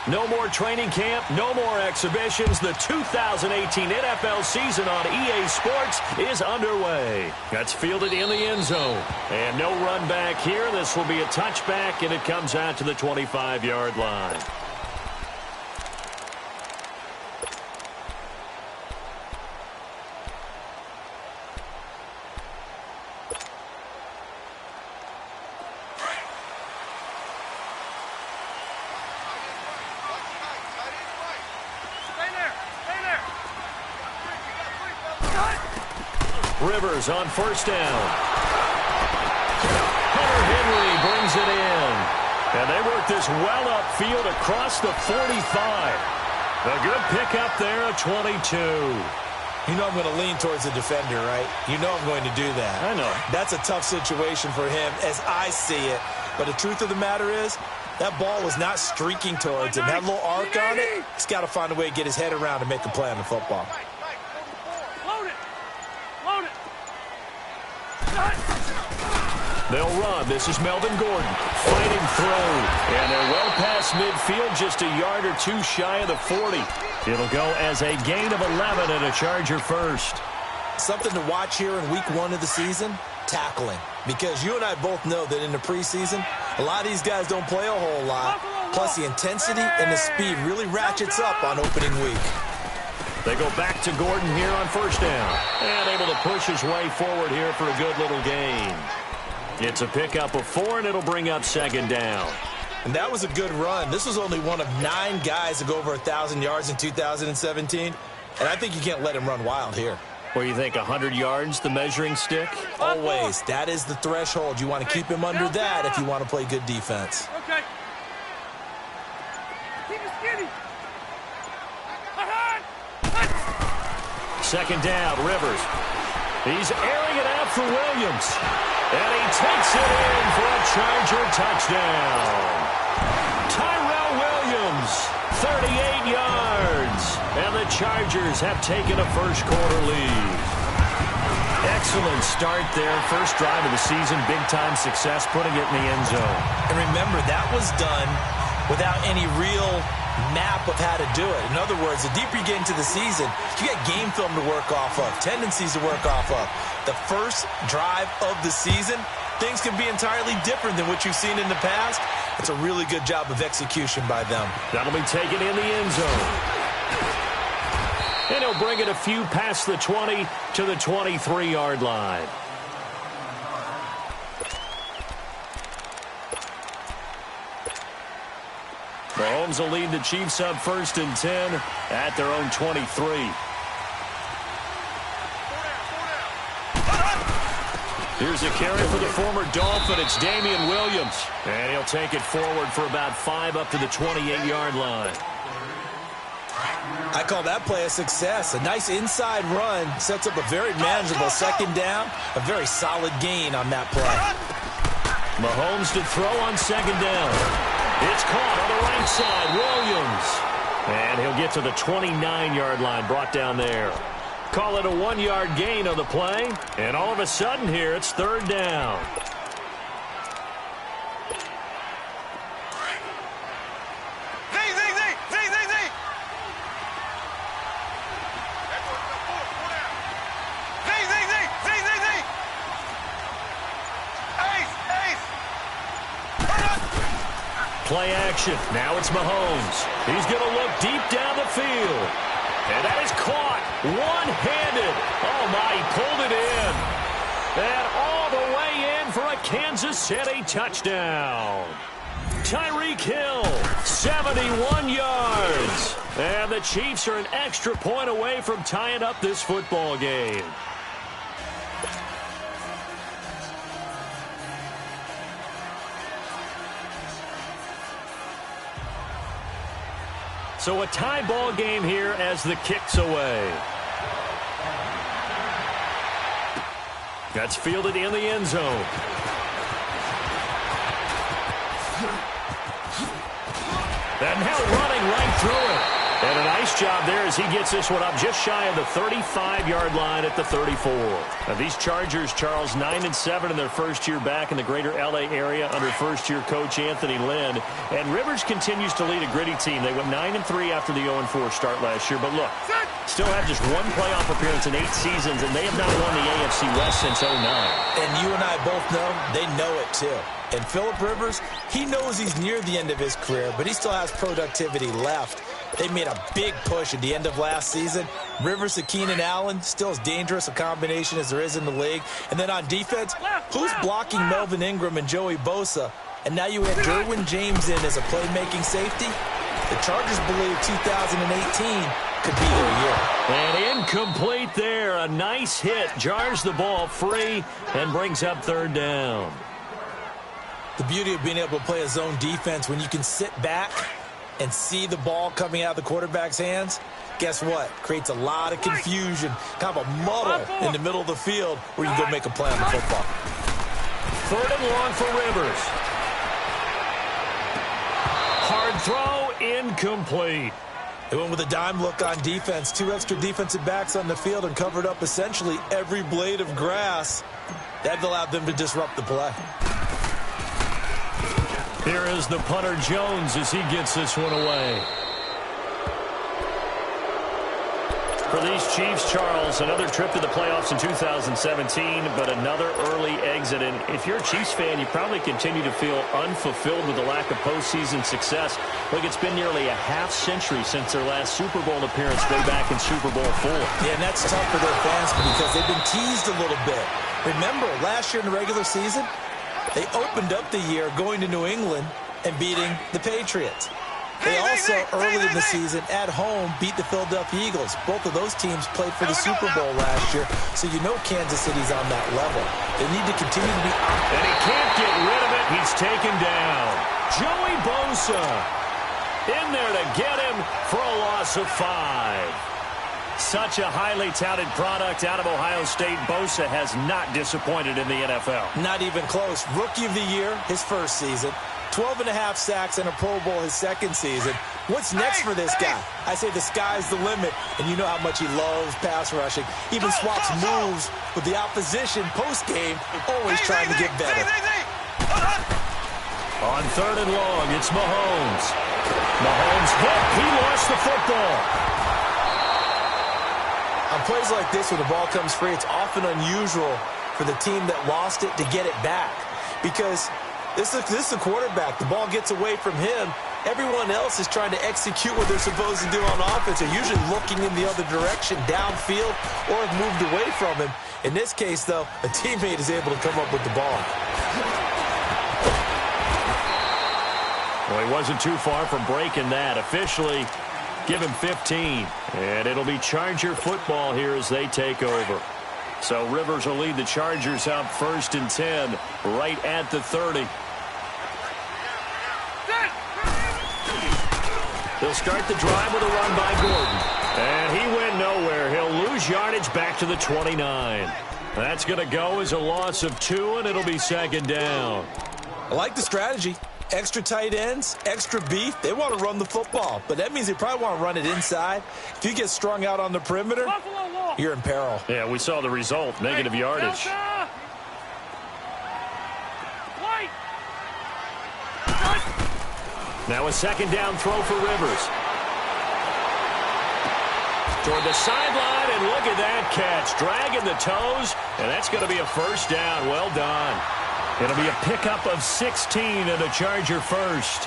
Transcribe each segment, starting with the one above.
No more training camp, no more exhibitions. The 2018 NFL season on EA Sports is underway. That's fielded in the end zone. And no run back here. This will be a touchback, and it comes out to the 25-yard line. Rivers on first down. Hunter Henry brings it in. And they work this well upfield across the 45. A good pickup there at 22. You know I'm going to lean towards the defender, right? You know I'm going to do that. I know. That's a tough situation for him as I see it. But the truth of the matter is, that ball was not streaking towards him. That little arc on it, he's got to find a way to get his head around and make a play on the football. They'll run. This is Melvin Gordon fighting through. And they're well past midfield, just a yard or two shy of the 40. It'll go as a gain of 11 and a Charger first. Something to watch here in week 1 of the season, tackling. Because you and I both know that in the preseason, a lot of these guys don't play a whole lot. Plus the intensity and the speed really ratchets up on opening week. They go back to Gordon here on first down. And able to push his way forward here for a good little gain. It's a pickup of 4, and it'll bring up second down. And that was a good run. This was only one of 9 guys to go over 1,000 yards in 2017. And I think you can't let him run wild here. Where you think 100 yards, the measuring stick? Always. That is the threshold. You want to keep him under that if you want to play good defense. Okay. Keep it skinny. Second down, Rivers. He's airing it out for Williams. And he takes it in for a Charger touchdown. Tyrell Williams, 38 yards. And the Chargers have taken a first-quarter lead. Excellent start there. First drive of the season, big-time success, putting it in the end zone. And remember, that was done without any real map of how to do it. In other words, the deeper you get into the season, you got game film to work off of, tendencies to work off of. The first drive of the season, things can be entirely different than what you've seen in the past. It's a really good job of execution by them. That'll be taken in the end zone. And he'll bring it a few past the 20 to the 23-yard line. Mahomes will lead the Chiefs up 1st and 10 at their own 23. Here's a carry for the former Dolphin. It's Damian Williams. And he'll take it forward for about 5 up to the 28-yard line. I call that play a success. A nice inside run sets up a very manageable second down. A very solid gain on that play. Mahomes to throw on second down. It's caught on the right side. Williams. And he'll get to the 29-yard line, brought down there. Call it a 1-yard gain on the play. And all of a sudden here, it's 3rd down. Play action. Now it's Mahomes. He's going to look deep down the field. And that is caught one-handed. Oh, my, he pulled it in. And all the way in for a Kansas City touchdown. Tyreek Hill, 71 yards. And the Chiefs are an extra point away from tying up this football game. So a tie ball game here as the kick's away. That's fielded in the end zone. And now running right through it. And a nice job there as he gets this one up just shy of the 35-yard line at the 34. Now these Chargers, Charles, 9-7 in their first year back in the greater L.A. area under first-year coach Anthony Lynn. And Rivers continues to lead a gritty team. They went 9-3 after the 0-4 start last year. But look, still have just one playoff appearance in 8 seasons, and they have not won the AFC West since 2009. And you and I both know they know it too. And Phillip Rivers, he knows he's near the end of his career, but he still has productivity left. They made a big push at the end of last season. Rivers to Keenan Allen, still as dangerous a combination as there is in the league. And then on defense, who's blocking Melvin Ingram and Joey Bosa? And now you add Derwin James in as a playmaking safety. The Chargers believe 2018 could be their year. And incomplete there. A nice hit. Jars the ball free and brings up 3rd down. The beauty of being able to play a zone defense when you can sit back and see the ball coming out of the quarterback's hands, guess what? Creates a lot of confusion, kind of a muddle in the middle of the field where you can go make a play on the football. 3rd and long for Rivers. Hard throw, incomplete. They went with a dime look on defense. 2 extra defensive backs on the field and covered up essentially every blade of grass. That allowed them to disrupt the play. Here is the punter Jones as he gets this one away. For these Chiefs, Charles, another trip to the playoffs in 2017, but another early exit. And if you're a Chiefs fan, you probably continue to feel unfulfilled with the lack of postseason success. Look, it's been nearly a half-century since their last Super Bowl appearance way back in Super Bowl IV. Yeah, and that's tough for their fans because they've been teased a little bit. Remember, last year in the regular season, they opened up the year going to New England and beating the Patriots. They also, early in the season, at home, beat the Philadelphia Eagles. Both of those teams played for the Super Bowl last year, so you know Kansas City's on that level. They need to continue to be on. And he can't get rid of it. He's taken down. Joey Bosa in there to get him for a loss of 5. Such a highly touted product out of Ohio State. Bosa has not disappointed in the NFL. Not even close. Rookie of the year, his first season. 12.5 sacks and a Pro Bowl his second season. What's next for this guy? I say the sky's the limit, and you know how much he loves pass rushing. Even swaps moves with the opposition post-game, always trying to get better. On 3rd and long, it's Mahomes. Mahomes hit. He lost the football. On plays like this, when the ball comes free, it's often unusual for the team that lost it to get it back. Because this is the quarterback. The ball gets away from him. Everyone else is trying to execute what they're supposed to do on offense. They're usually looking in the other direction, downfield, or have moved away from him. In this case, though, a teammate is able to come up with the ball. Well, he wasn't too far from breaking that. Officially, give him 15. And it'll be Charger football here as they take over. So Rivers will lead the Chargers out 1st and 10 right at the 30. He'll start the drive with a run by Gordon. And he went nowhere. He'll lose yardage back to the 29. That's going to go as a loss of 2, and it'll be 2nd down. I like the strategy. Extra tight ends, extra beef. They want to run the football, but that means they probably want to run it inside. If you get strung out on the perimeter, you're in peril. Yeah, we saw the result, negative yardage. Now a 2nd down throw for Rivers. Toward the sideline, and look at that catch. Dragging the toes, and that's going to be a 1st down. Well done. It'll be a pickup of 16 and a Charger first.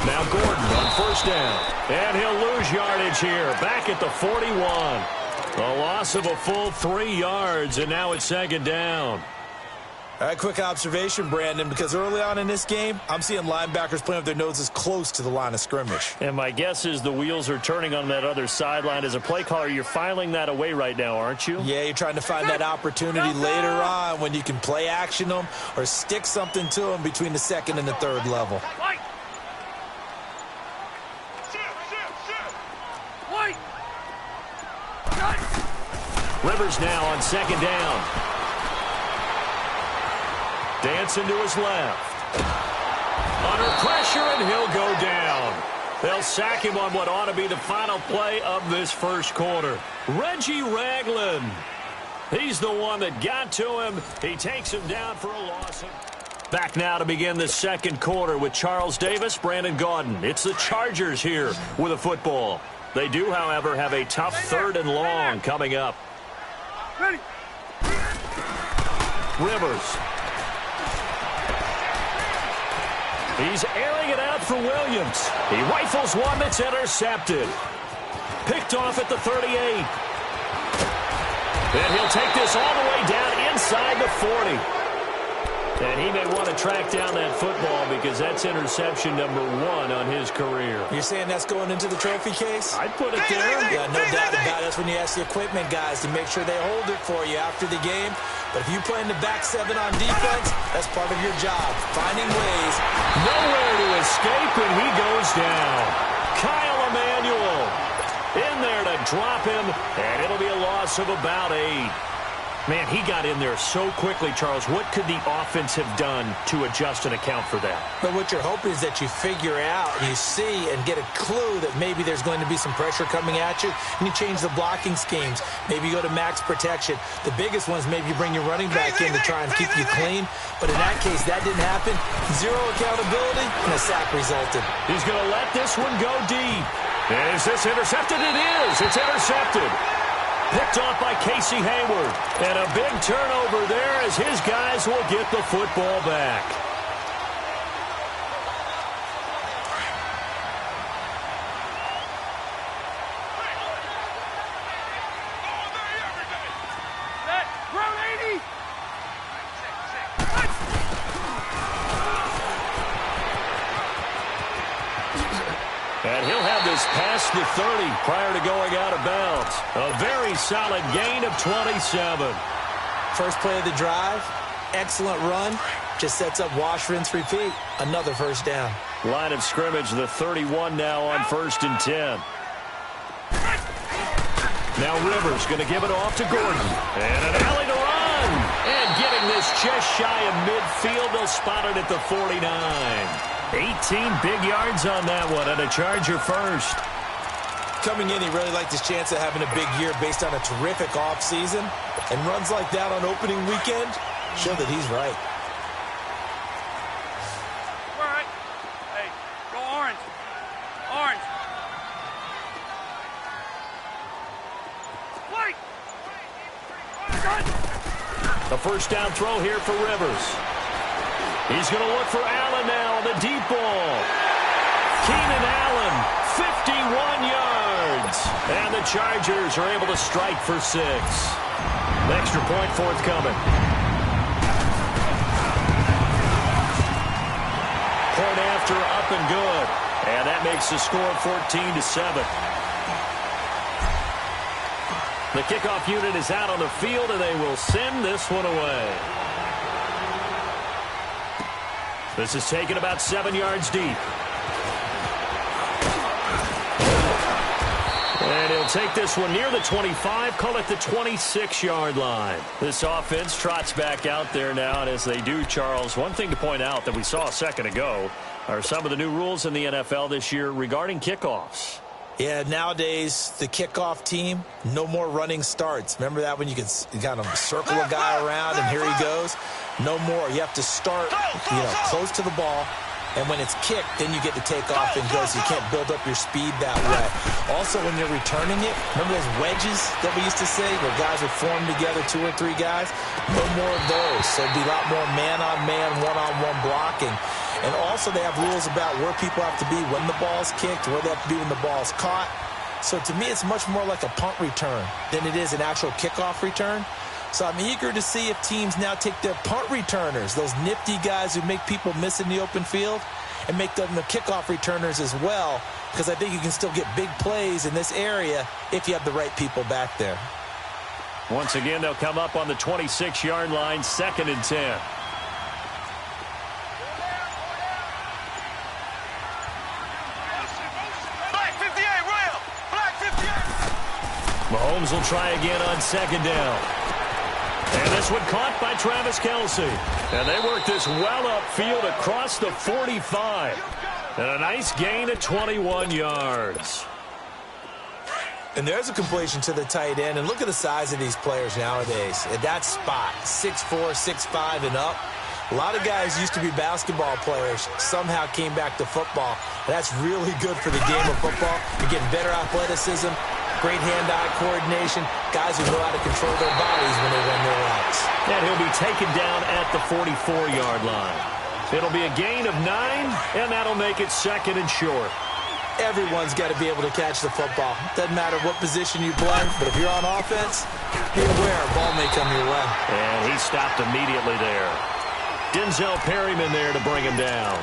Now Gordon on 1st down. And he'll lose yardage here. Back at the 41. A loss of a full 3 yards, and now it's 2nd down. All right, quick observation, Brandon, because early on in this game, I'm seeing linebackers playing with their noses close to the line of scrimmage. And my guess is the wheels are turning on that other sideline. As a play caller, you're filing that away right now, aren't you? Yeah, you're trying to find that opportunity later on when you can play action them or stick something to them between the 2nd and the 3rd level. Rivers now on 2nd down. Dancing to his left. Under pressure, and he'll go down. They'll sack him on what ought to be the final play of this first quarter. Reggie Ragland. He's the one that got to him. He takes him down for a loss. Back now to begin the second quarter with Charles Davis, Brandon Gaudin. It's the Chargers here with a football. They do, however, have a tough 3rd and long coming up. Ready. Rivers. He's airing it out for Williams. He rifles one that's intercepted. Picked off at the 38. And he'll take this all the way down inside the 40. And he may want to track down that football because that's interception number 1 on his career. You're saying that's going into the trophy case? I'd put it there. Yeah, no doubt about it. That's when you ask the equipment guys to make sure they hold it for you after the game. But if you play in the back 7 on defense, that's part of your job. Finding ways. Nowhere to escape, and he goes down. Kyle Emanuel in there to drop him, and it'll be a loss of about 8. Man, he got in there so quickly, Charles. What could the offense have done to adjust and account for that? But what you're hoping is that you figure out, you see, and get a clue that maybe there's going to be some pressure coming at you, and you change the blocking schemes. Maybe you go to max protection. The biggest ones, maybe you bring your running back in to try and keep you clean. But in that case, that didn't happen. 0 accountability, and a sack resulted. He's going to let this one go deep. Is this intercepted? It is. It's intercepted. Picked off by Casey Hayward. And a big turnover there as his guys will get the football back. And he'll have this past the 30 prior to going out of bounds. A very solid gain of 27. First play of the drive, excellent run. Just sets up wash, rinse, repeat. Another first down. Line of scrimmage, the 31 now on 1st and 10. Now Rivers going to give it off to Gordon. And an alley to run. And getting this just shy of midfield. They'll spot it at the 49. 18 big yards on that one, and a Charger first. Coming in, he really liked his chance of having a big year based on a terrific offseason. And runs like that on opening weekend show that he's right. All right. Hey, go orange. Orange. White. The first down throw here for Rivers. He's going to look for Allen now on the deep ball. Keenan Allen, 51 yards. And the Chargers are able to strike for 6. Extra point forthcoming. Point after, up and good. And that makes the score 14-7. The kickoff unit is out on the field, and they will send this one away. This is taken about 7 yards deep. And he'll take this one near the 25, call it the 26-yard line. This offense trots back out there now, and as they do, Charles, one thing to point out that we saw a second ago are some of the new rules in the NFL this year regarding kickoffs. Yeah, nowadays, the kickoff team, no more running starts. Remember that when you could kind of circle a guy around and here he goes? No more. You have to start, close to the ball. And when it's kicked, then you get to take off and go, so you can't build up your speed that way. Also, when you're returning it, remember those wedges that we used to say where guys would form together, 2 or 3 guys? No more of those. So it'd be a lot more man-on-man, one-on-one blocking. And also they have rules about where people have to be when the ball's kicked, where they have to be when the ball's caught. So to me, it's much more like a punt return than it is an actual kickoff return. So I'm eager to see if teams now take their punt returners, those nifty guys who make people miss in the open field, and make them the kickoff returners as well, because I think you can still get big plays in this area if you have the right people back there. Once again, they'll come up on the 26-yard line, 2nd and 10. Mahomes will try again on 2nd down. And this one caught by Travis Kelce. And they work this well upfield across the 45. And a nice gain of 21 yards. And there's a completion to the tight end. And look at the size of these players nowadays. At that spot, 6'4", 6'5", and up. A lot of guys used to be basketball players, somehow came back to football. That's really good for the game of football. You're getting better athleticism, great hand-eye coordination, guys who know how to control their bodies when they run their routes. And he'll be taken down at the 44-yard line. It'll be a gain of 9, and that'll make it second and short. Everyone's got to be able to catch the football. Doesn't matter what position you play, but if you're on offense, be aware a ball may come your way. And he stopped immediately there. Denzel Perryman there to bring him down.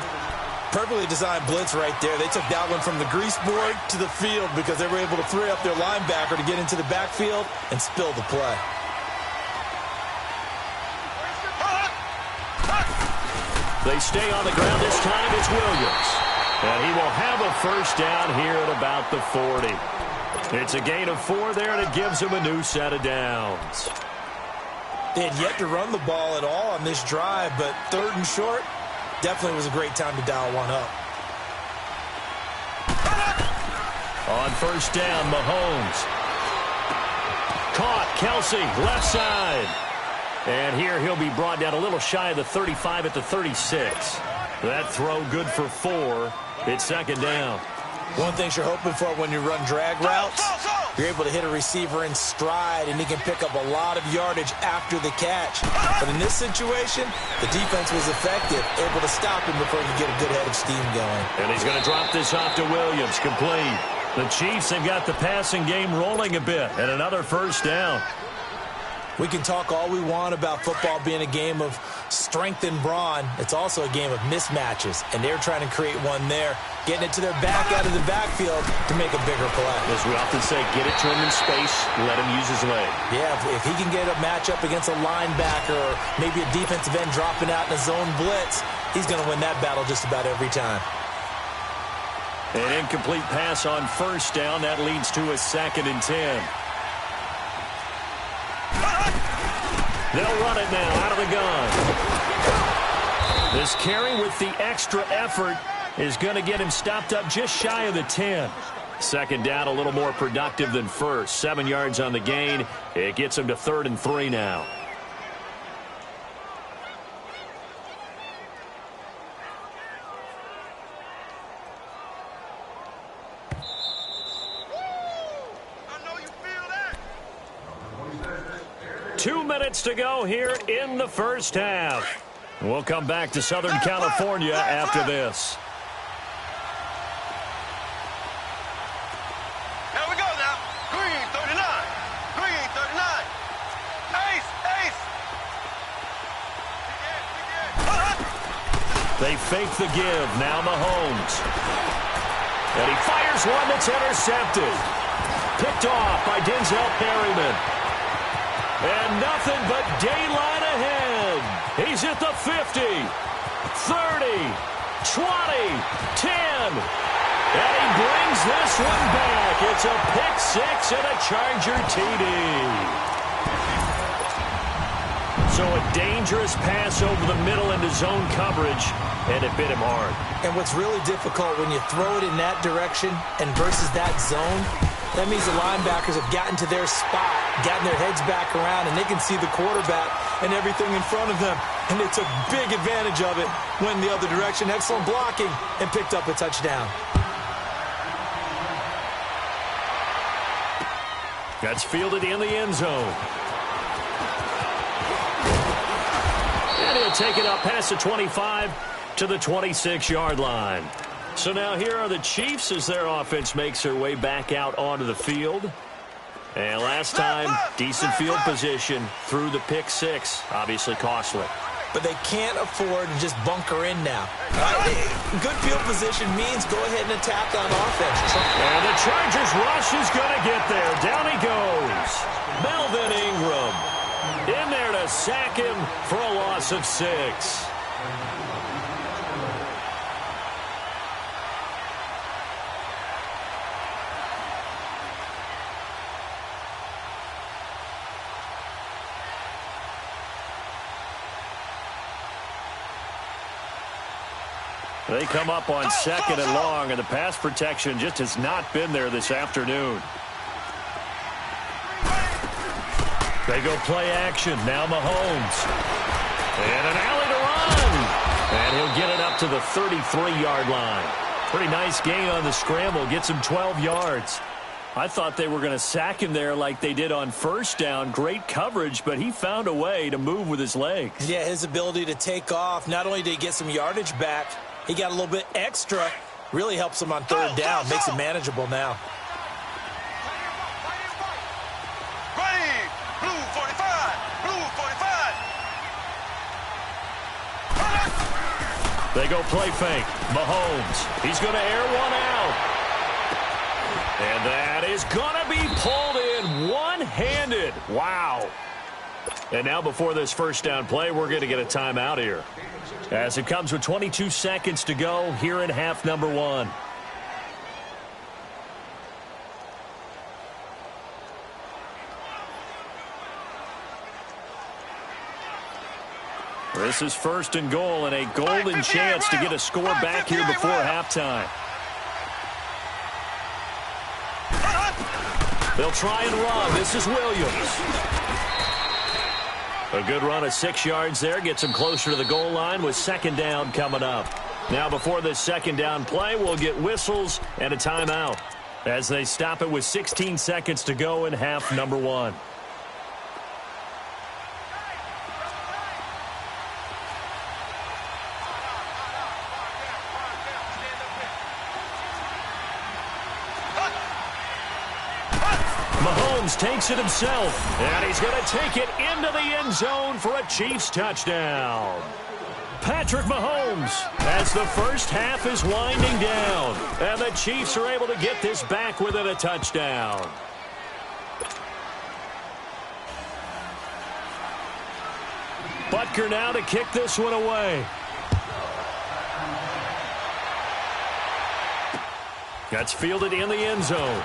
Perfectly designed blitz right there. They took that one from the grease board to the field because they were able to free up their linebacker to get into the backfield and spill the play. They stay on the ground this time. It's Williams. And he will have a first down here at about the 40. It's a gain of 4 there, and it gives him a new set of downs. They had yet to run the ball at all on this drive, but third and short definitely was a great time to dial one up. On first down, Mahomes. Caught, Kelce, left side. And here he'll be brought down a little shy of the 35 at the 36. That throw good for 4. It's second down. One thing you're hoping for when you run drag routes, you're able to hit a receiver in stride, and he can pick up a lot of yardage after the catch. But in this situation, the defense was effective, able to stop him before he could get a good head of steam going. And he's going to drop this off to Williams, complete. The Chiefs have got the passing game rolling a bit, and another first down. We can talk all we want about football being a game of strength and brawn. It's also a game of mismatches, and they're trying to create one there, getting it to their back out of the backfield to make a bigger play. As we often say, get it to him in space, let him use his leg. Yeah, if he can get a matchup against a linebacker or maybe a defensive end dropping out in a zone blitz, he's going to win that battle just about every time. An incomplete pass on first down. That leads to a 2nd and 10. They'll run it now out of the gun. This carry with the extra effort is going to get him stopped up just shy of the 10. Second down, a little more productive than first. 7 yards on the gain. It gets him to 3rd and 3 now. Two minutes to go here in the first half. We'll come back to Southern California after this. Here we go now. Green, 39. Green, 39. Ace, ace. They fake the give. Now Mahomes. And he fires one that's intercepted. Picked off by Denzel Perryman. And nothing but daylight ahead. He's at the 50, 30, 20, 10. And he brings this one back. It's a pick 6 and a Charger TD. So a dangerous pass over the middle into zone coverage, and it bit him hard. And what's really difficult when you throw it in that direction and versus that zone, that means the linebackers have gotten to their spot, gotten their heads back around, and they can see the quarterback and everything in front of them. And they took big advantage of it, went the other direction, excellent blocking, and picked up a touchdown. That's fielded in the end zone. And he'll take it up past the 25 to the 26-yard line. So now here are the Chiefs as their offense makes their way back out onto the field. And last time, decent field position through the pick 6, obviously costly. But they can't afford to just bunker in now. Good field position means go ahead and attack on offense. And the Chargers rush is going to get there. Down he goes. Melvin Ingram in there to sack him for a loss of 6. They come up on second and long, and the pass protection just has not been there this afternoon. They go play action. Now Mahomes. And an alley to run. And he'll get it up to the 33-yard line. Pretty nice gain on the scramble. Gets him 12 yards. I thought they were going to sack him there like they did on first down. Great coverage, but he found a way to move with his legs. Yeah, his ability to take off. Not only did he get some yardage back, he got a little bit extra. Really helps him on third down. Makes it manageable now. Ready, blue 45, blue 45. They go play fake. Mahomes. He's going to air one out. And that is going to be pulled in one-handed. Wow. And now before this first down play, we're going to get a timeout here, as it comes with 22 seconds to go here in half number one. This is first and goal, and a golden chance to get a score back here before halftime. They'll try and run. This is Williams. A good run of 6 yards there. Gets him closer to the goal line with second down coming up. Now before this second down play, we'll get whistles and a timeout as they stop it with 16 seconds to go in half number one. Mahomes takes it himself, and he's going to take it into the end zone for a Chiefs touchdown. Patrick Mahomes, as the first half is winding down, and the Chiefs are able to get this back within a touchdown. Butker now to kick this one away. That's fielded in the end zone.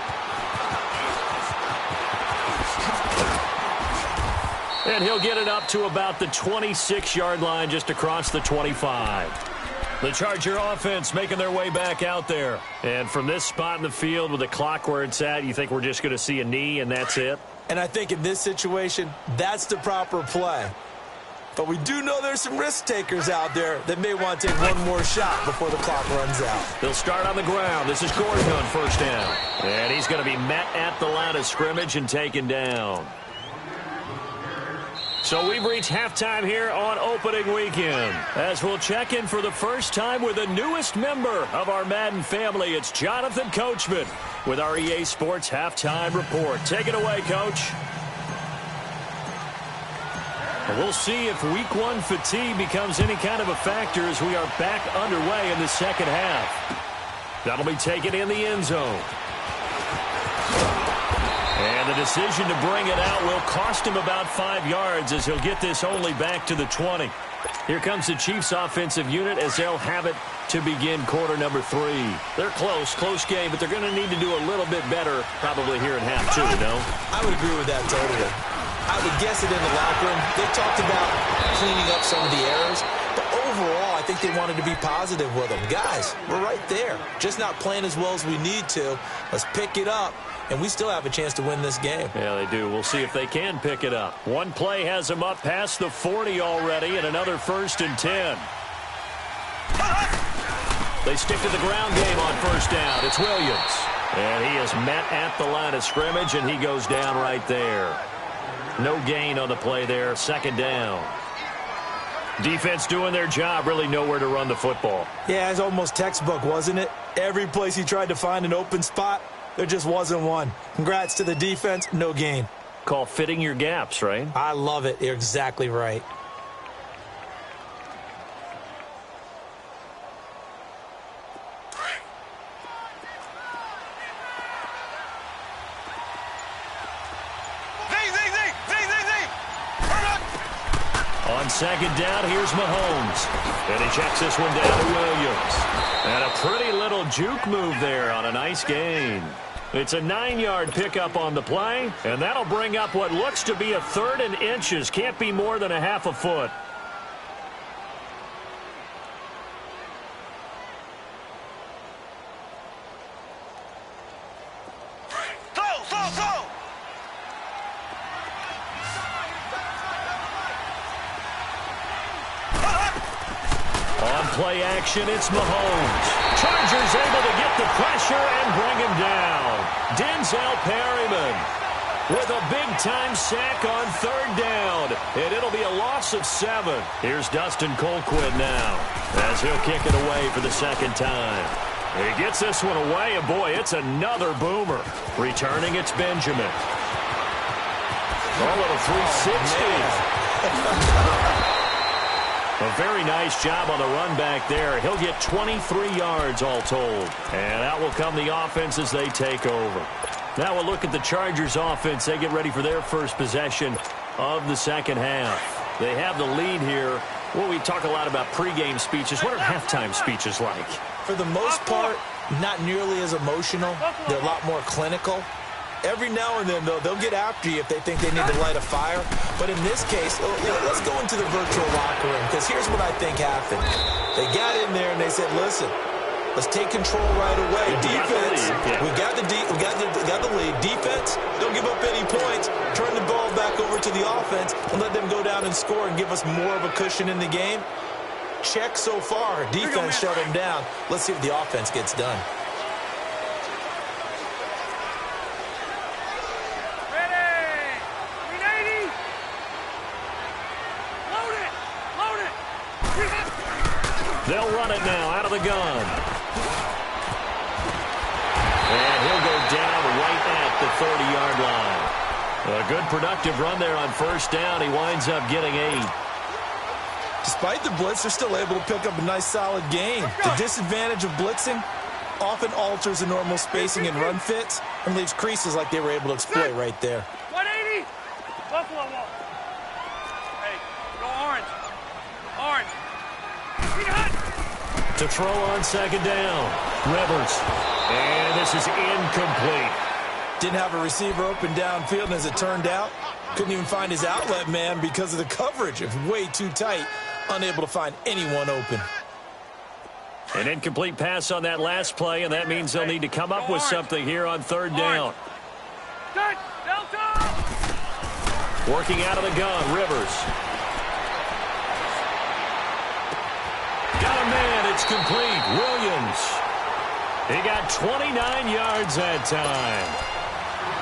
And he'll get it up to about the 26-yard line, just across the 25. The Charger offense making their way back out there. And from this spot in the field with the clock where it's at, you think we're just going to see a knee and that's it? And I think in this situation, that's the proper play. But we do know there's some risk takers out there that may want to take one more shot before the clock runs out. They'll start on the ground. This is Gordon on first down. And he's going to be met at the line of scrimmage and taken down. So we've reached halftime here on opening weekend, as we'll check in for the first time with the newest member of our Madden family. It's Jonathan Coachman with our EA Sports Halftime Report. Take it away, Coach. We'll see if week one fatigue becomes any kind of a factor as we are back underway in the second half. That'll be taken in the end zone. And the decision to bring it out will cost him about 5 yards, as he'll get this only back to the 20. Here comes the Chiefs offensive unit as they'll have it to begin quarter number 3. They're close game, but they're going to need to do a little bit better probably here in half two, no? I would agree with that totally. I would guess it in the locker room. They talked about cleaning up some of the errors, but overall I think they wanted to be positive with them. Guys, we're right there. Just not playing as well as we need to. Let's pick it up. And we still have a chance to win this game. Yeah, they do. We'll see if they can pick it up. One play has them up past the 40 already, and another 1st and 10. They stick to the ground game on first down. It's Williams. And he is met at the line of scrimmage, and he goes down right there. No gain on the play there. Second down. Defense doing their job. Really nowhere to run the football. Yeah, it's almost textbook, wasn't it? Every place he tried to find an open spot, there just wasn't one. Congrats to the defense. No gain. Call fitting your gaps, right? I love it. You're exactly right. On second down, here's Mahomes. And he checks this one down to Williams. And a pretty little juke move there on a nice gain. It's a 9-yard pickup on the play, and that'll bring up what looks to be a 3rd and inches. Can't be more than a half a foot. On play action, it's Mahomes. Chargers able to get the pressure and bring him down. Denzel Perryman with a big-time sack on third down. And it'll be a loss of 7. Here's Dustin Colquitt now as he'll kick it away for the second time. He gets this one away, and boy, it's another boomer. Returning, it's Benjamin. A little 360. A very nice job on the run back there. He'll get 23 yards all told. And out will come the offense as they take over. Now we'll look at the Chargers offense. They get ready for their first possession of the second half. They have the lead here. Well, we talk a lot about pregame speeches. What are halftime speeches like? For the most part, not nearly as emotional. They're a lot more clinical. Every now and then, though, they'll get after you if they think they need to light a fire. But in this case, let's go into the virtual locker room, because here's what I think happened. They got in there and they said, listen, let's take control right away. Defense, we got the lead. Defense, don't give up any points. Turn the ball back over to the offense and let them go down and score and give us more of a cushion in the game. Check so far. Defense shut them down. Let's see if the offense gets done. They'll run it now out of the gun. And he'll go down right at the 30-yard line. A good productive run there on first down. He winds up getting 8. Despite the blitz, they're still able to pick up a nice, solid gain. The disadvantage of blitzing often alters the normal spacing and run fits and leaves creases like they were able to exploit right there. 180. Buffalo wall. Hey, go orange. Orange. To throw on second down. Rivers. And this is incomplete. Didn't have a receiver open downfield, and as it turned out, couldn't even find his outlet man because of the coverage. It was way too tight. Unable to find anyone open. An incomplete pass on that last play, and that means they'll need to come up with something here on third down. Working out of the gun, Rivers. Got a man, it's complete. Williams. He got 29 yards that time.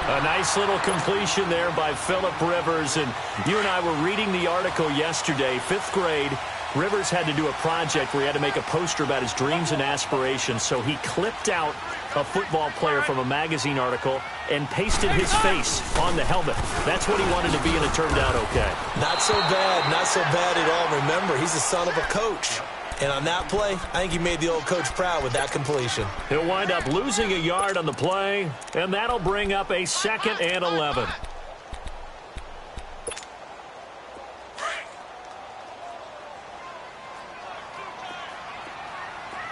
A nice little completion there by Phillip Rivers. And you and I were reading the article yesterday, 5th grade. Rivers had to do a project where he had to make a poster about his dreams and aspirations. So he clipped out a football player from a magazine article and pasted his face on the helmet. That's what he wanted to be, and it turned out okay. Not so bad. Not so bad at all. Remember, he's the son of a coach. And on that play, I think he made the old coach proud with that completion. He'll wind up losing a yard on the play, and that'll bring up a 2nd and 11.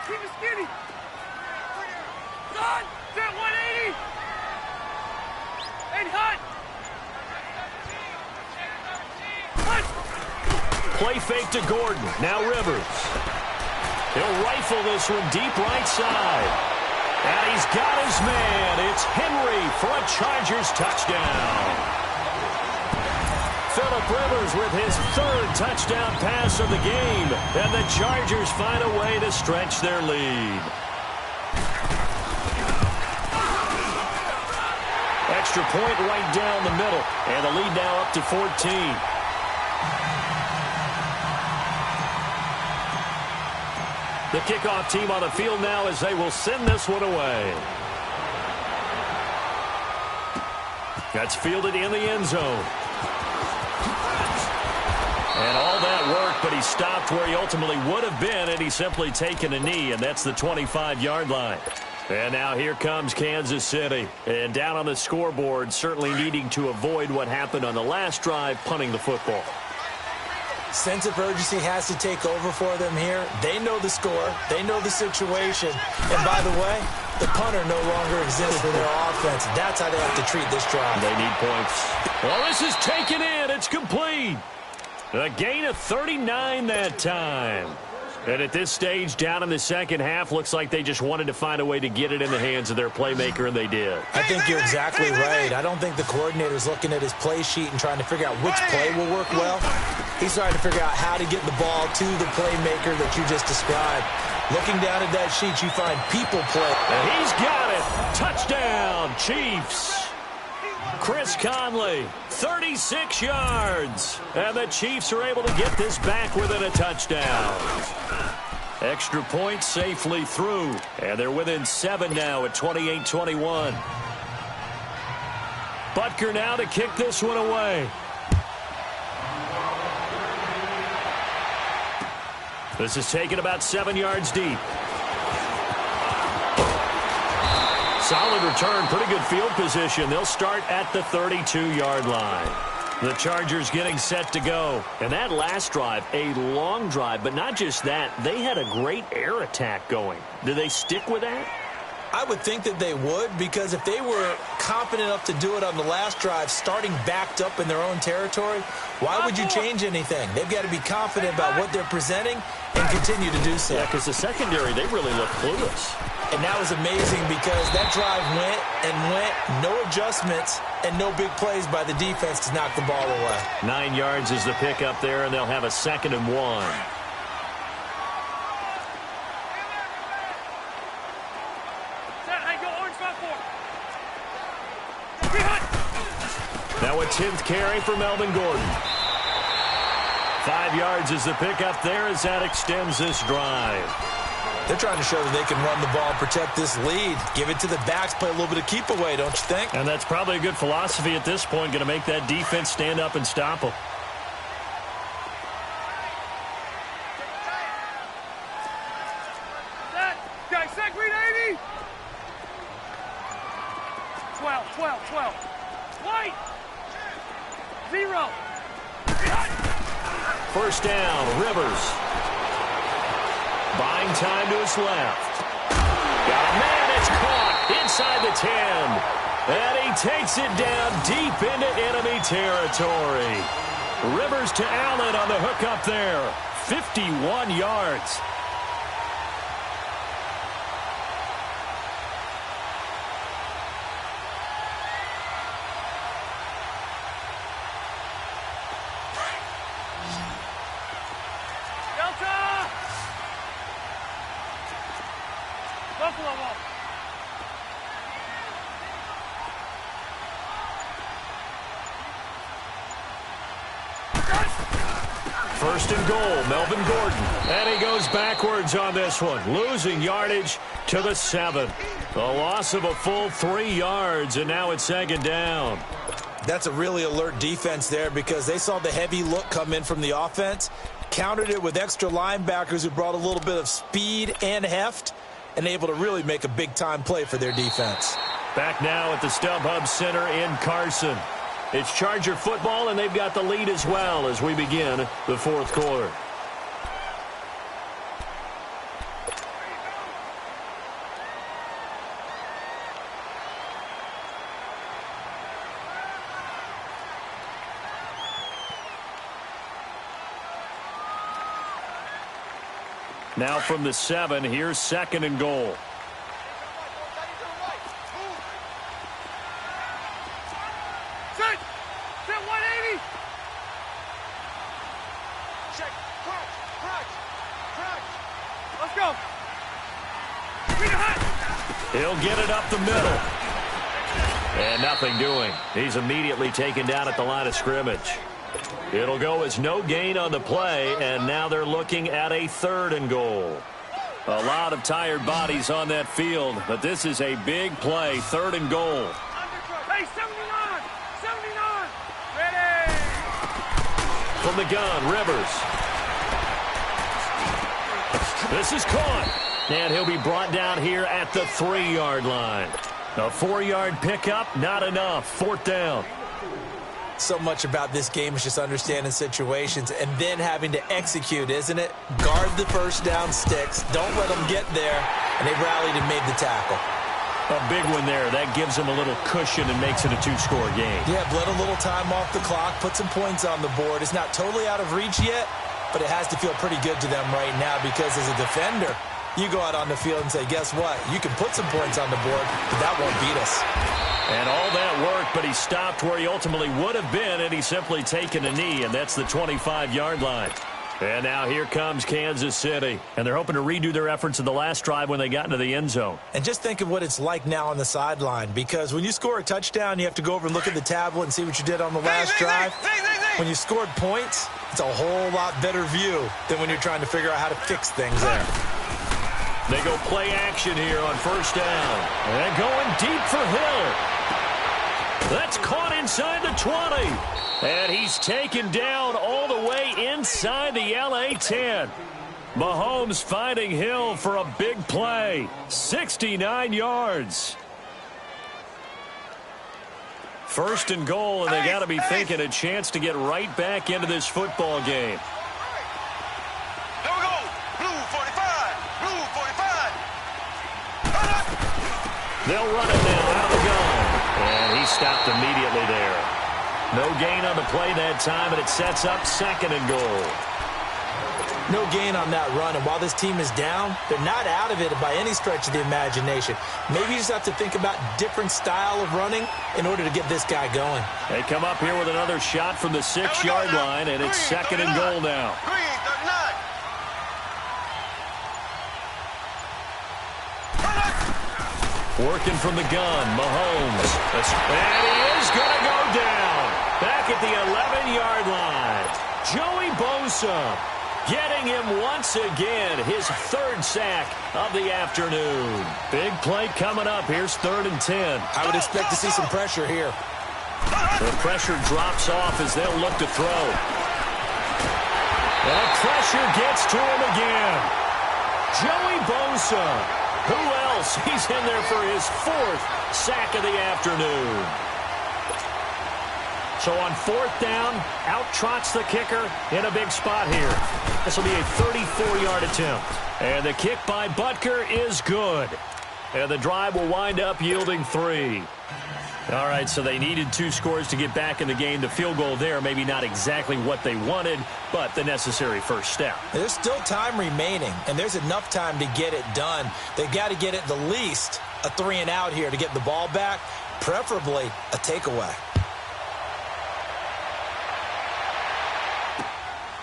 Keep it skinny. Son, set 180. And hut. Play fake to Gordon. Now Rivers. He'll rifle this one deep right side. And he's got his man. It's Henry for a Chargers touchdown. Phillip Rivers with his 3rd touchdown pass of the game. And the Chargers find a way to stretch their lead. Extra point right down the middle. And the lead now up to 14. The kickoff team on the field now as they will send this one away. That's fielded in the end zone. And all that work, but he stopped where he ultimately would have been, and he's simply taken a knee, and that's the 25-yard line. And now here comes Kansas City. And down on the scoreboard, certainly needing to avoid what happened on the last drive, punting the football. Sense of urgency has to take over for them here. They know the score. They know the situation. And by the way, the punter no longer exists for their offense. That's how they have to treat this drive. They need points. Well, this is taken in. It's complete. A gain of 39 that time. And at this stage, down in the second half, looks like they just wanted to find a way to get it in the hands of their playmaker, and they did. I think you're exactly right. I don't think the coordinator's looking at his play sheet and trying to figure out which play will work well. He's trying to figure out how to get the ball to the playmaker that you just described. Looking down at that sheet, you find people play. And he's got it. Touchdown, Chiefs. Chris Conley, 36 yards. And the Chiefs are able to get this back within a touchdown. Extra point safely through. And they're within 7 now at 28-21. Butker now to kick this one away. This is taken about 7 yards deep. Solid return, pretty good field position. They'll start at the 32-yard line. The Chargers getting set to go. And that last drive, a long drive, but not just that. They had a great air attack going. Do they stick with that? I would think that they would, because if they were confident enough to do it on the last drive, starting backed up in their own territory, why would you change anything? They've got to be confident about what they're presenting and continue to do so. Yeah, because the secondary, they really look clueless. And that was amazing because that drive went and went, no adjustments, and no big plays by the defense to knock the ball away. 9 yards is the pickup there, and they'll have a 2nd and 1. Now a 10th carry for Melvin Gordon. 5 yards is the pickup there as that extends this drive. They're trying to show that they can run the ball and protect this lead. Give it to the backs, play a little bit of keep away, don't you think? And that's probably a good philosophy at this point, going to make that defense stand up and stop them. Set, green 80. 12. White. 0. First down, Rivers. Buying time to his left. Got a man, it's caught inside the 10. And he takes it down deep into enemy territory. Rivers to Allen on the hook up there. 51 yards. First and goal, Melvin Gordon. And he goes backwards on this one, losing yardage to the 7. A loss of a full 3 yards, and now it's 2nd down. That's a really alert defense there because they saw the heavy look come in from the offense, countered it with extra linebackers who brought a little bit of speed and heft, and able to really make a big-time play for their defense. Back now at the StubHub Center in Carson. It's Charger football, and they've got the lead as well as we begin the 4th quarter. Now from the 7, here's 2nd and goal. Set 180. Check. Crouch. Let's go. Green hot. He'll get it up the middle. And nothing doing. He's immediately taken down at the line of scrimmage. It'll go as no gain on the play, and now they're looking at a 3rd and goal. A lot of tired bodies on that field, but this is a big play, 3rd and goal. Hey, 79. Ready. From the gun, Rivers. This is caught, and he'll be brought down here at the 3-yard line. A 4-yard pickup, not enough. 4th down. So much about this game is just understanding situations and then having to execute, isn't it? Guard the first down sticks. Don't let them get there. And they rallied and made the tackle. A big one there. That gives them a little cushion and makes it a 2-score game. Yeah, bled a little time off the clock, put some points on the board. It's not totally out of reach yet, but it has to feel pretty good to them right now because as a defender, you go out on the field and say, guess what? You can put some points on the board, but that won't beat us. And all that work, but he stopped where he ultimately would have been, and he's simply taken a knee, and that's the 25-yard line. And now here comes Kansas City, and they're hoping to redo their efforts in the last drive when they got into the end zone. And just think of what it's like now on the sideline, because when you score a touchdown, you have to go over and look at the tablet and see what you did on the last drive. When you scored points, it's a whole lot better view than when you're trying to figure out how to fix things there. They go play action here on first down. And going deep for Hill. That's caught inside the 20. And he's taken down all the way inside the LA 10. Mahomes finding Hill for a big play. 69 yards. First and goal, and they got to be thinking a chance to get right back into this football game. Here we go. Blue 45. Blue 45. They'll run it now out of the gun. And he stopped immediately there. No gain on the play that time, and it sets up second and goal. No gain on that run, and while this team is down, they're not out of it by any stretch of the imagination. Maybe you just have to think about different style of running in order to get this guy going. They come up here with another shot from the 6-yard line, and it's second and goal now. Green 39. Working from the gun, Mahomes. And he is going to go down. Back at the 11-yard line. Joey Bosa getting him once again. His third sack of the afternoon. Big play coming up. Here's 3rd and 10. I would expect to see some pressure here. The pressure drops off as they'll look to throw. And pressure gets to him again. Joey Bosa. Who else? He's in there for his 4th sack of the afternoon. So on 4th down, out trots the kicker in a big spot here. This will be a 34-yard attempt. And the kick by Butker is good. And the drive will wind up yielding 3. All right, so they needed 2 scores to get back in the game. The field goal there, maybe not exactly what they wanted, but the necessary first step. There's still time remaining, and there's enough time to get it done. They've got to get at the least a 3-and-out here to get the ball back, preferably a takeaway.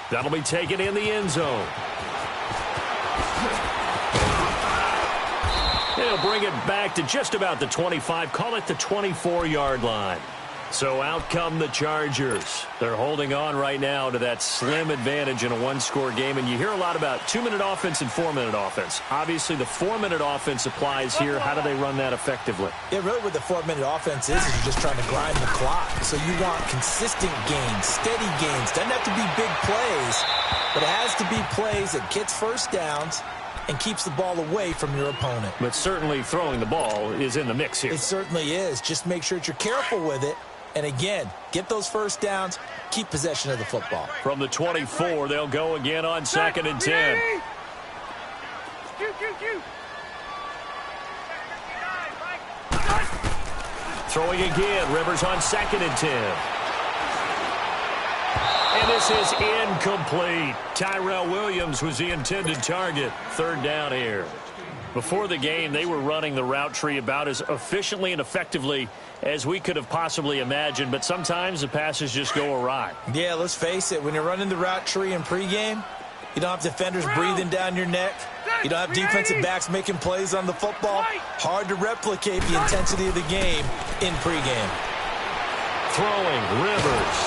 That'll be taken in the end zone. They'll bring it back to just about the 25. Call it the 24-yard line. So out come the Chargers. They're holding on right now to that slim advantage in a 1-score game. And you hear a lot about 2-minute offense and 4-minute offense. Obviously, the 4-minute offense applies here. How do they run that effectively? Yeah, really what the 4-minute offense is you're just trying to grind the clock. So you want consistent gains, steady gains. Doesn't have to be big plays, but it has to be plays that gets first downs and keeps the ball away from your opponent. But certainly throwing the ball is in the mix here. It certainly is. Just make sure that you're careful with it. And again, get those first downs, keep possession of the football. From the 24, they'll go again on 2nd and 10. Throwing again, Rivers on 2nd and 10. And this is incomplete. Tyrell Williams was the intended target. 3rd down here. Before the game, they were running the route tree about as efficiently and effectively as we could have possibly imagined, but sometimes the passes just go awry. Yeah, let's face it. When you're running the route tree in pregame, you don't have defenders breathing down your neck. You don't have defensive backs making plays on the football. Hard to replicate the intensity of the game in pregame. Throwing, Rivers.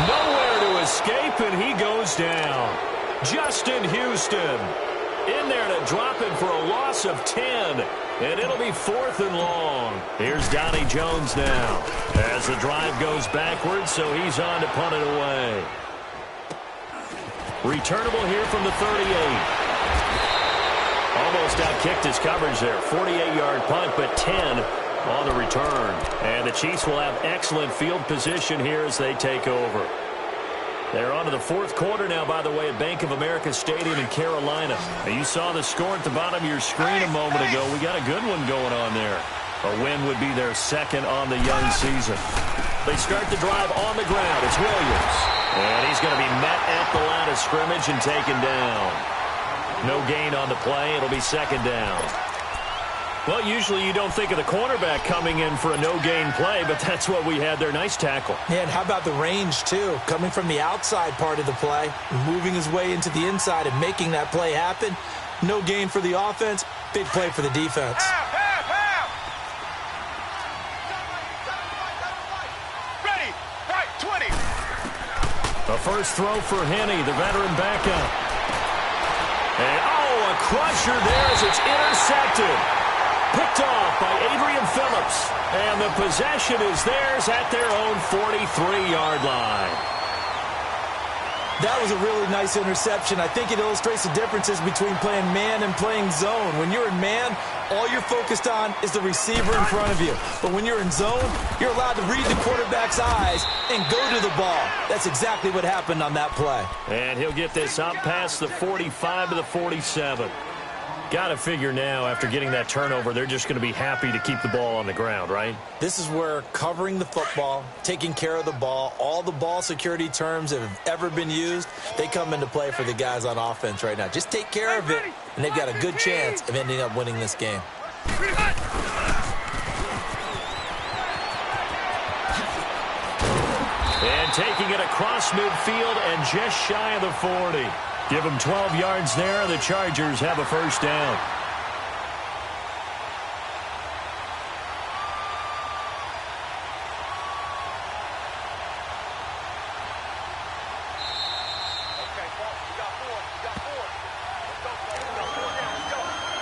Nowhere to escape, and he goes down. Justin Houston in there to drop him for a loss of 10, and it'll be 4th and long. Here's Donnie Jones now as the drive goes backwards, so he's on to punt it away. Returnable here from the 38. Almost outkicked his coverage there. 48-yard punt, but 10 on the return. And the Chiefs will have excellent field position here as they take over. They're on to the 4th quarter now, by the way, at Bank of America Stadium in Carolina. Now, you saw the score at the bottom of your screen a moment ago. We got a good one going on there. A win would be their 2nd on the young season. They start the drive on the ground. It's Williams. And he's going to be met at the line of scrimmage and taken down. No gain on the play. It'll be 2nd down. Well, usually you don't think of the cornerback coming in for a no-gain play, but that's what we had there. Nice tackle. Yeah, and how about the range, too? Coming from the outside part of the play, moving his way into the inside and making that play happen. No gain for the offense, big play for the defense. Ready, right, 20. The first throw for Henney, the veteran backup. And, a crusher there as it's intercepted. Picked off by Adrian Phillips. And the possession is theirs at their own 43-yard line. That was a really nice interception. I think it illustrates the differences between playing man and playing zone. When you're in man, all you're focused on is the receiver in front of you. But when you're in zone, you're allowed to read the quarterback's eyes and go to the ball. That's exactly what happened on that play. And he'll get this up past the 45 to the 47. Got to figure now, after getting that turnover, they're just going to be happy to keep the ball on the ground, right? This is where covering the football, taking care of the ball, all the ball security terms that have ever been used, they come into play for the guys on offense right now. Just take care of it, and they've got a good chance of ending up winning this game. And taking it across midfield and just shy of the 40. Give them 12 yards there, and the Chargers have a first down.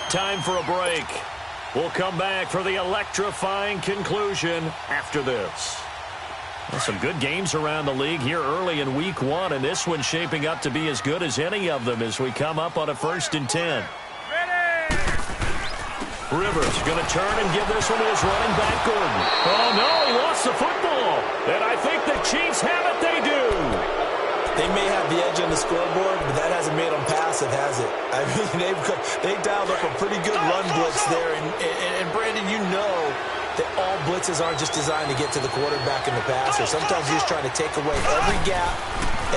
Time for a break. We'll come back for the electrifying conclusion after this. Well, some good games around the league here early in week 1, and this one's shaping up to be as good as any of them as we come up on a 1st and 10. Rivers going to turn and give this one to his running back, Gordon. Oh, no, he lost the football. And I think the Chiefs have it. They do. They may have the edge on the scoreboard, but that hasn't made them passive, has it? I mean, they dialed up a pretty good run blitz there. And Brandon, you know that all blitzes aren't just designed to get to the quarterback and the passer. Sometimes you're just trying to take away every gap,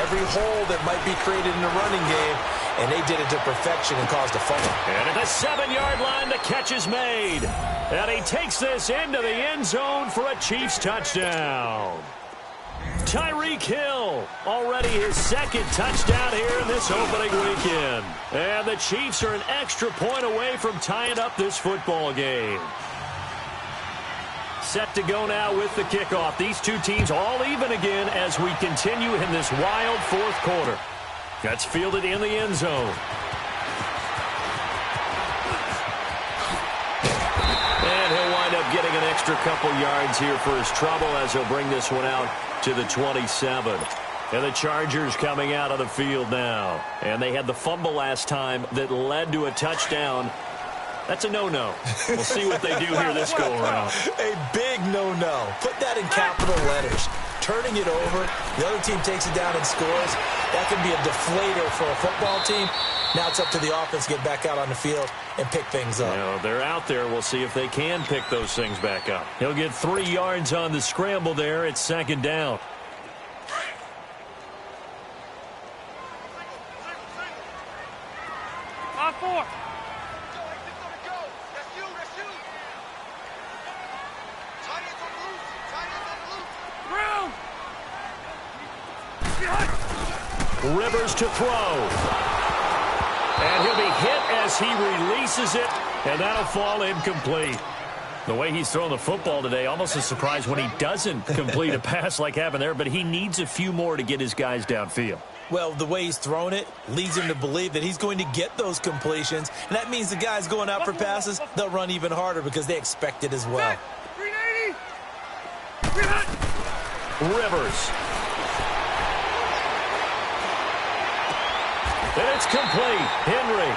every hole that might be created in the running game, and they did it to perfection and caused a fumble. And at the 7-yard line, the catch is made. And he takes this into the end zone for a Chiefs touchdown. Tyreek Hill, already his 2nd touchdown here in this opening weekend. And the Chiefs are an extra point away from tying up this football game. Set to go now with the kickoff. These two teams all even again as we continue in this wild 4th quarter. That's fielded in the end zone. And he'll wind up getting an extra couple yards here for his trouble as he'll bring this one out to the 27. And the Chargers coming out of the field now. And they had the fumble last time that led to a touchdown. That's a no-no. We'll see what they do here this go-around. A big no-no. Put that in capital letters. Turning it over, the other team takes it down and scores. That can be a deflator for a football team. Now it's up to the offense to get back out on the field and pick things up. You know, they're out there. We'll see if they can pick those things back up. He'll get 3 yards on the scramble there. It's 2nd down. On 4. Rivers to throw. And he'll be hit as he releases it, and that'll fall incomplete. The way he's throwing the football today, almost a surprise when he doesn't complete a pass like happened there, but he needs a few more to get his guys downfield. Well, the way he's thrown it leads him to believe that he's going to get those completions, and that means the guys going out for passes, they'll run even harder because they expect it as well. 380. Rivers. And it's complete. Henry.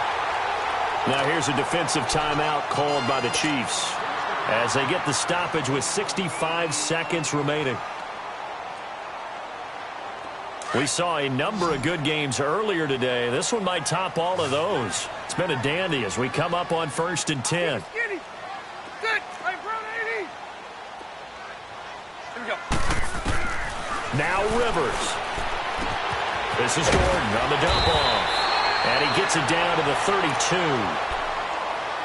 Now here's a defensive timeout called by the Chiefs as they get the stoppage with 65 seconds remaining. We saw a number of good games earlier today. This one might top all of those. It's been a dandy as we come up on 1st and 10. Good. Right, bro, 80. Here we go. Now Rivers. This is Gordon on the dump off. And he gets it down to the 32.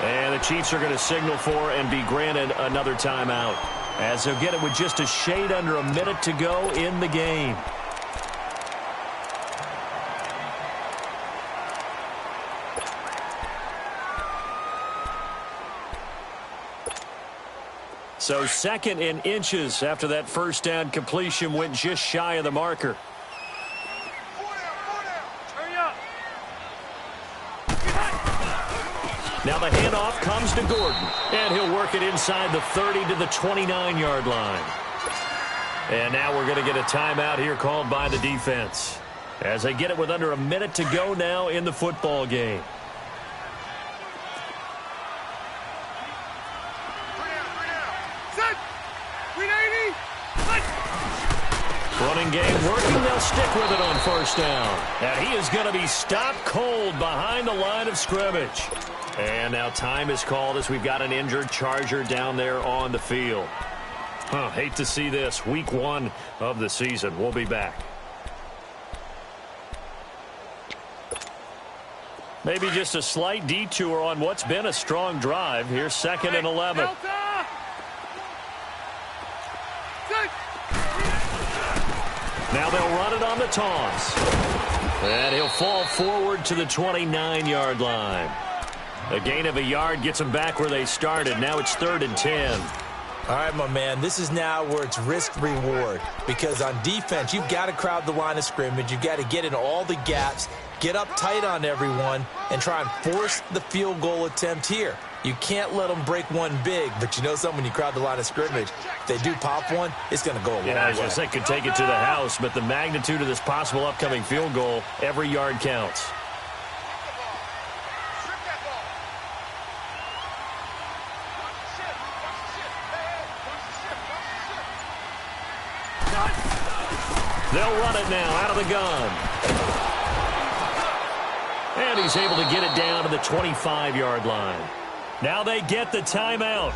And the Chiefs are going to signal for and be granted another timeout, as they'll get it with just a shade under a minute to go in the game. So 2nd and inches after that first down completion went just shy of the marker. Hurry up. Now the handoff comes to Gordon, and he'll work it inside the 30 to the 29-yard line. And now we're going to get a timeout here called by the defense, as they get it with under a minute to go now in the football game. Set. 380. Running game working. They'll stick with it on first down. And he is going to be stopped cold behind the line of scrimmage. And now time is called as we've got an injured Charger down there on the field. Hate to see this. Week 1 of the season. We'll be back. Maybe just a slight detour on what's been a strong drive. Here's 2nd and 11. Delta. Set. Now they'll run it on the toss. And he'll fall forward to the 29-yard line. A gain of a yard gets them back where they started. Now it's 3rd and 10. All right, my man, this is now where it's risk-reward, because on defense, you've got to crowd the line of scrimmage. You've got to get in all the gaps, get up tight on everyone, and try and force the field goal attempt here. You can't let them break one big, but you know something, when you crowd the line of scrimmage, if they do pop one, it's going to go a long way. I was going to say, could take it to the house, but the magnitude of this possible upcoming field goal, every yard counts. They'll run it now out of the gun. And he's able to get it down to the 25-yard line. Now they get the timeout.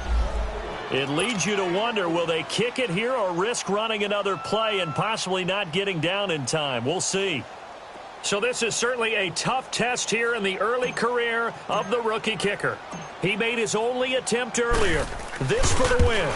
It leads you to wonder, will they kick it here or risk running another play and possibly not getting down in time? We'll see. So this is certainly a tough test here in the early career of the rookie kicker. He made his only attempt earlier. This for the win.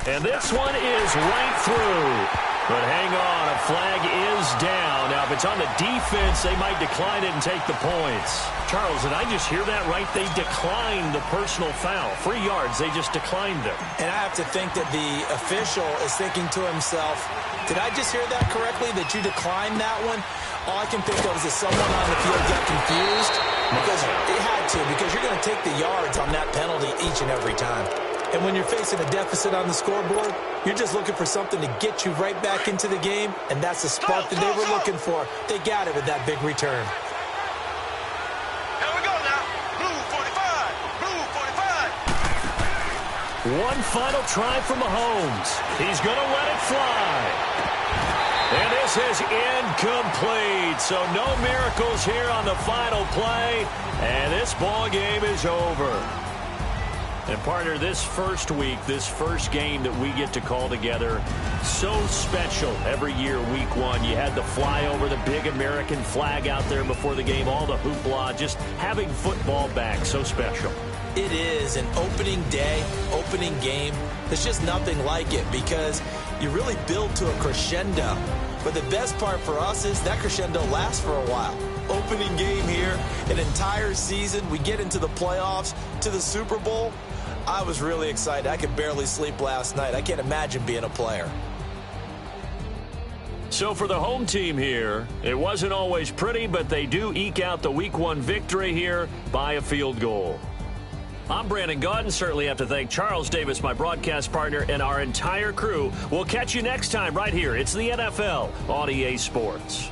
And this one is right through. But hang on, a flag is down. Now, if it's on the defense, they might decline it and take the points. Charles, did I just hear that right? They declined the personal foul. 3 yards, they just declined it. And I have to think that the official is thinking to himself, did I just hear that correctly, that you declined that one? All I can think of is that someone on the field got confused, because it had to, because you're going to take the yards on that penalty each and every time. And when you're facing a deficit on the scoreboard, you're just looking for something to get you right back into the game, and that's the spark that they were looking for. They got it with that big return. Here we go now. Blue 45. Blue 45. One final try for Mahomes. He's going to let it fly. And this is incomplete. So no miracles here on the final play. And this ball game is over. And, partner, this first week, this first game that we get to call together, so special every year, week 1. You had the flyover, the big American flag out there before the game, all the hoopla, just having football back, so special. It is an opening day, opening game. There's just nothing like it, because you really build to a crescendo. But the best part for us is that crescendo lasts for a while. Opening game here, an entire season. We get into the playoffs, to the Super Bowl. I was really excited. I could barely sleep last night. I can't imagine being a player. So for the home team here, it wasn't always pretty, but they do eke out the Week 1 victory here by a field goal. I'm Brandon Gaudin. Certainly have to thank Charles Davis, my broadcast partner, and our entire crew. We'll catch you next time right here. It's the NFL on EA Sports.